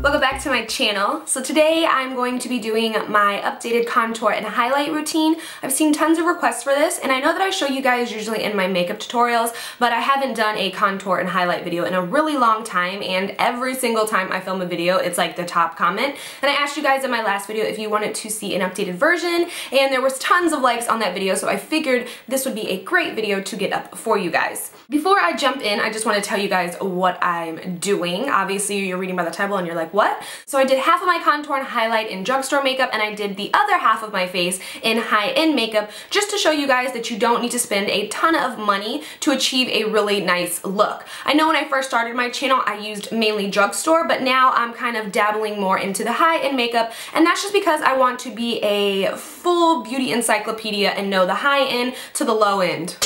Welcome back to my channel. So today I'm going to be doing my updated contour and highlight routine. I've seen tons of requests for this, and I know that I show you guys usually in my makeup tutorials, but I haven't done a contour and highlight video in a really long time, and every single time I film a video it's like the top comment. And I asked you guys in my last video if you wanted to see an updated version, and there was tons of likes on that video, so I figured this would be a great video to get up for you guys. Before I jump in, I just want to tell you guys what I'm doing. Obviously you're reading by the title and you're like, what? So I did half of my contour and highlight in drugstore makeup, and I did the other half of my face in high-end makeup, just to show you guys that you don't need to spend a ton of money to achieve a really nice look. I know when I first started my channel I used mainly drugstore, but now I'm kind of dabbling more into the high-end makeup, and that's just because I want to be a full beauty encyclopedia and know the high-end to the low-end.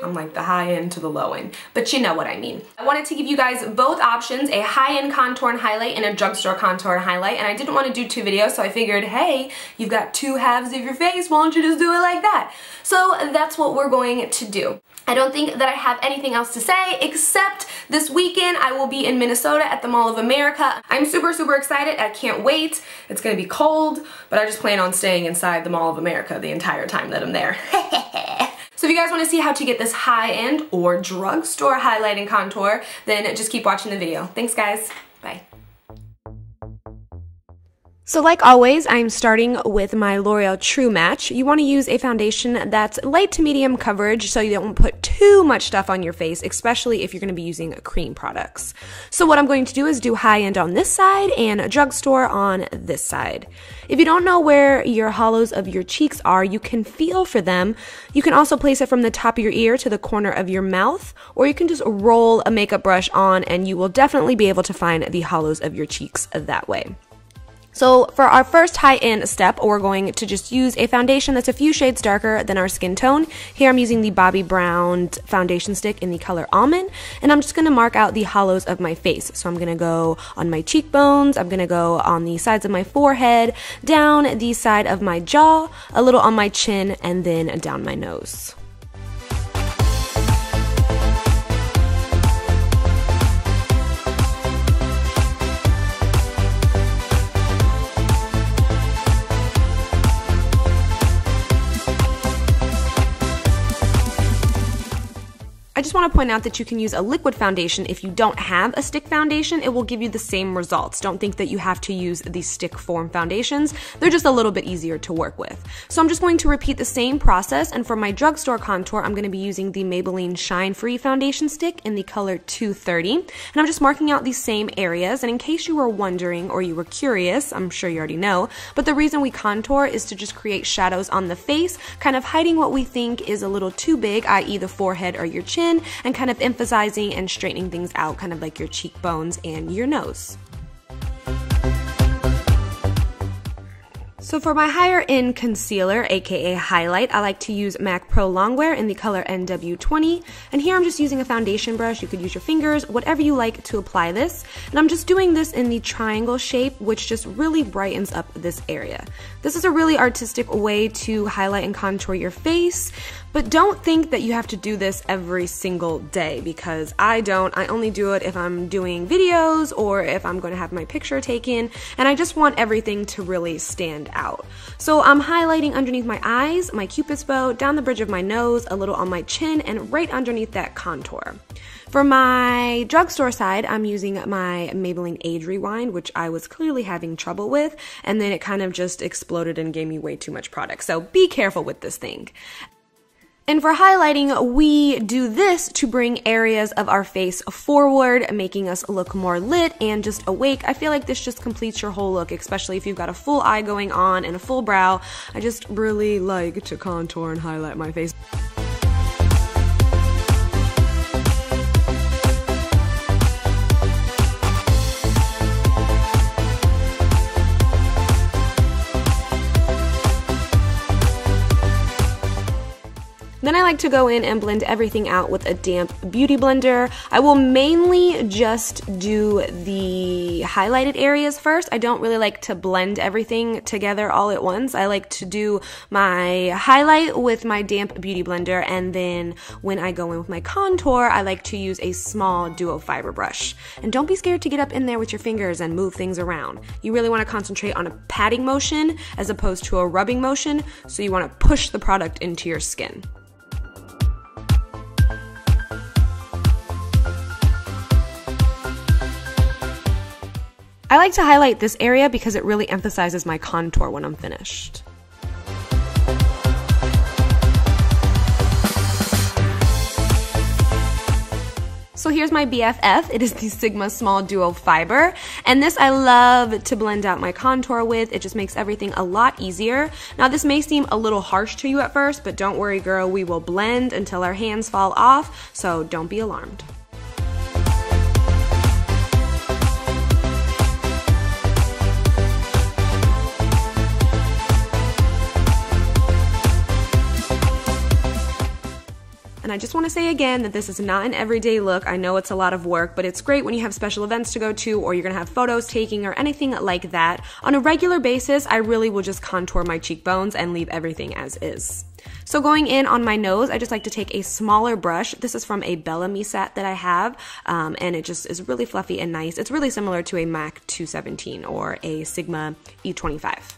I'm like the high-end to the low-end, but you know what I mean. I wanted to give you guys both options, a high-end contour and highlight and a drugstore contour and highlight, and I didn't want to do two videos, so I figured, hey, you've got two halves of your face, why don't you just do it like that? So that's what we're going to do. I don't think that I have anything else to say, except this weekend I will be in Minnesota at the Mall of America. I'm super excited. I can't wait. It's gonna be cold, but I just plan on staying inside the Mall of America the entire time that I'm there. So if you guys want to see how to get this high-end or drugstore highlight and contour, then just keep watching the video. Thanks guys. Bye. So like always, I'm starting with my L'Oreal True Match. You want to use a foundation that's light to medium coverage so you don't put too much stuff on your face, especially if you're going to be using cream products. So what I'm going to do is do high-end on this side and drugstore on this side. If you don't know where your hollows of your cheeks are, you can feel for them. You can also place it from the top of your ear to the corner of your mouth, or you can just roll a makeup brush on and you will definitely be able to find the hollows of your cheeks that way. So for our first high-end step, we're going to just use a foundation that's a few shades darker than our skin tone. Here I'm using the Bobbi Brown foundation stick in the color Almond, and I'm just going to mark out the hollows of my face. So I'm going to go on my cheekbones, I'm going to go on the sides of my forehead, down the side of my jaw, a little on my chin, and then down my nose. I just want to point out that you can use a liquid foundation if you don't have a stick foundation. It will give you the same results. Don't think that you have to use the stick form foundations. They're just a little bit easier to work with. So I'm just going to repeat the same process, and for my drugstore contour, I'm going to be using the Maybelline Shine Free foundation stick in the color 230. And I'm just marking out these same areas, and in case you were wondering or you were curious, I'm sure you already know, but the reason we contour is to just create shadows on the face, kind of hiding what we think is a little too big, i.e. the forehead or your chin, and kind of emphasizing and straightening things out, kind of like your cheekbones and your nose. So for my higher end concealer, aka highlight, I like to use MAC Pro Longwear in the color NW20, and here I'm just using a foundation brush. You could use your fingers, whatever you like to apply this, and I'm just doing this in the triangle shape, which just really brightens up this area. This is a really artistic way to highlight and contour your face, but don't think that you have to do this every single day, because I don't. I only do it if I'm doing videos or if I'm going to have my picture taken, and I just want everything to really stand out. So I'm highlighting underneath my eyes, my cupid's bow, down the bridge of my nose, a little on my chin, and right underneath that contour. For my drugstore side, I'm using my Maybelline Age Rewind, which I was clearly having trouble with, and then it kind of just exploded and gave me way too much product. So be careful with this thing. And for highlighting, we do this to bring areas of our face forward, making us look more lit and just awake. I feel like this just completes your whole look, especially if you've got a full eye going on and a full brow. I just really like to contour and highlight my face. Then I like to go in and blend everything out with a damp beauty blender. I will mainly just do the highlighted areas first. I don't really like to blend everything together all at once. I like to do my highlight with my damp beauty blender, and then when I go in with my contour, I like to use a small duo fiber brush. And don't be scared to get up in there with your fingers and move things around. You really want to concentrate on a patting motion as opposed to a rubbing motion, so you want to push the product into your skin. I like to highlight this area because it really emphasizes my contour when I'm finished. So here's my BFF. It is the Sigma Small Duo Fiber, and this I love to blend out my contour with. It just makes everything a lot easier. Now this may seem a little harsh to you at first, but don't worry girl, we will blend until our hands fall off, so don't be alarmed. And I just want to say again that this is not an everyday look. I know it's a lot of work, but it's great when you have special events to go to, or you're going to have photos taking or anything like that. On a regular basis, I really will just contour my cheekbones and leave everything as is. So going in on my nose, I just like to take a smaller brush. This is from a Bellami set that I have, and it just is really fluffy and nice. It's really similar to a MAC 217 or a Sigma E25.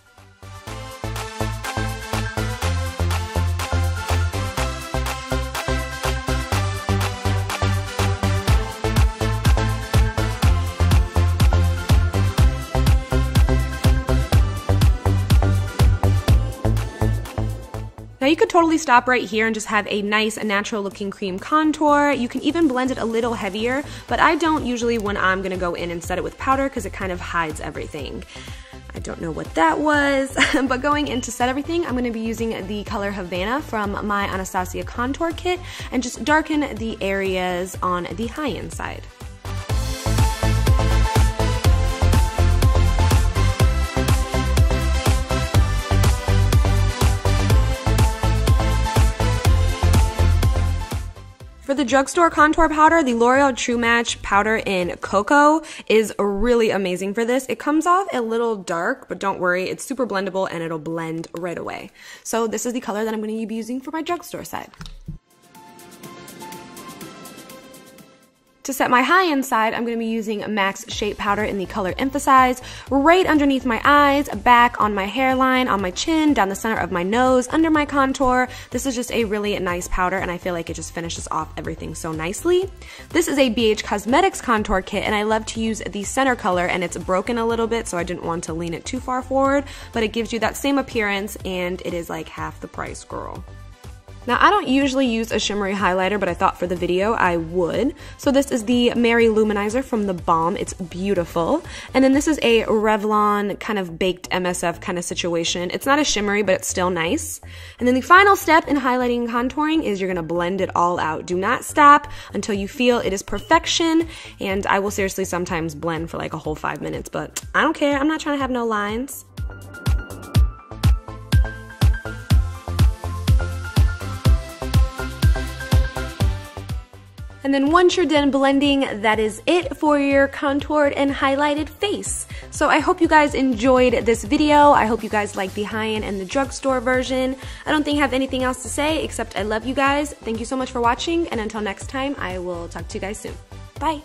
Now you could totally stop right here and just have a nice natural looking cream contour. You can even blend it a little heavier, but I don't usually when I'm gonna go in and set it with powder because it kind of hides everything. I don't know what that was, but going in to set everything, I'm gonna be using the color Havana from my Anastasia contour kit and just darken the areas on the high end side. For the Drugstore contour powder, the L'Oreal True Match powder in Cocoa is really amazing for this. It comes off a little dark, but don't worry, it's super blendable and it'll blend right away. So this is the color that I'm going to be using for my Drugstore side. To set my high-end side, I'm going to be using MAC's Shape Powder in the color Emphasize, right underneath my eyes, back on my hairline, on my chin, down the center of my nose, under my contour. This is just a really nice powder, and I feel like it just finishes off everything so nicely. This is a BH Cosmetics contour kit, and I love to use the center color, and it's broken a little bit, so I didn't want to lean it too far forward, but it gives you that same appearance, and it is like half the price, girl. Now, I don't usually use a shimmery highlighter, but I thought for the video I would. So this is the Mary Luminizer from The Balm. It's beautiful. And then this is a Revlon kind of baked MSF kind of situation. It's not a shimmery, but it's still nice. And then the final step in highlighting and contouring is you're going to blend it all out. Do not stop until you feel it is perfection. And I will seriously sometimes blend for like a whole 5 minutes, but I don't care. I'm not trying to have no lines. And then once you're done blending, that is it for your contoured and highlighted face. So I hope you guys enjoyed this video. I hope you guys like the high-end and the drugstore version. I don't think I have anything else to say except I love you guys. Thank you so much for watching, and until next time, I will talk to you guys soon. Bye.